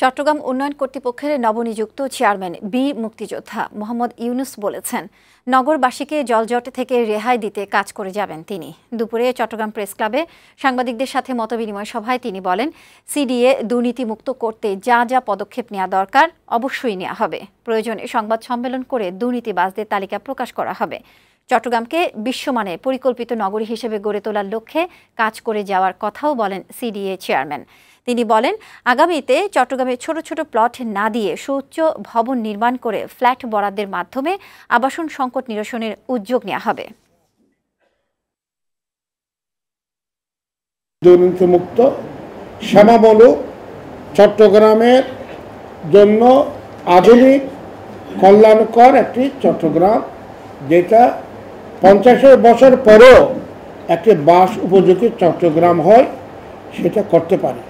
চট্টগ্রাম উন্নয়ন কর্তৃপক্ষের নবনিযুক্ত চেয়ারম্যান বীর মুক্তিযোদ্ধা মোহাম্মদ ইউনুস বলেছেন, নগরবাসীকে জলজট থেকে রেহাই দিতে কাজ করে যাবেন তিনি। দুপুরে চট্টগ্রাম প্রেস ক্লাবে সাংবাদিকদের সাথে মতবিনিময় সভায় তিনি বলেন, সিডিএ দুর্নীতিমুক্ত করতে যা যা পদক্ষেপ নেওয়া দরকার অবশ্যই নেওয়া হবে। প্রয়োজনে সংবাদ সম্মেলন করে দুর্নীতিবাজদের তালিকা প্রকাশ করা হবে। চট্টগ্রামকে বিশ্বমানের পরিকল্পিত নগরী হিসেবে গড়ে তোলার লক্ষ্যে কাজ করে যাওয়ার কথাও বলেন সিডিএ চেয়ারম্যান। তিনি বলেন, আগামীতে চট্টগ্রামে ছোট ছোট প্লট না দিয়ে সুউচ্চ ভবন নির্মাণ করে ফ্ল্যাট বরাদ্দের মাধ্যমে আবাসন সংকট নিরসনের উদ্যোগ নেওয়া হবে। দুর্নীতিমুক্ত সেবামূলক চট্টগ্রামের জন্য আধুনিক কল্যাণকর একটি চট্টগ্রাম, যেটা 50 বছর পরেও একটি বাস উপযোগী চট্টগ্রাম হয়, সেটা করতে পারে।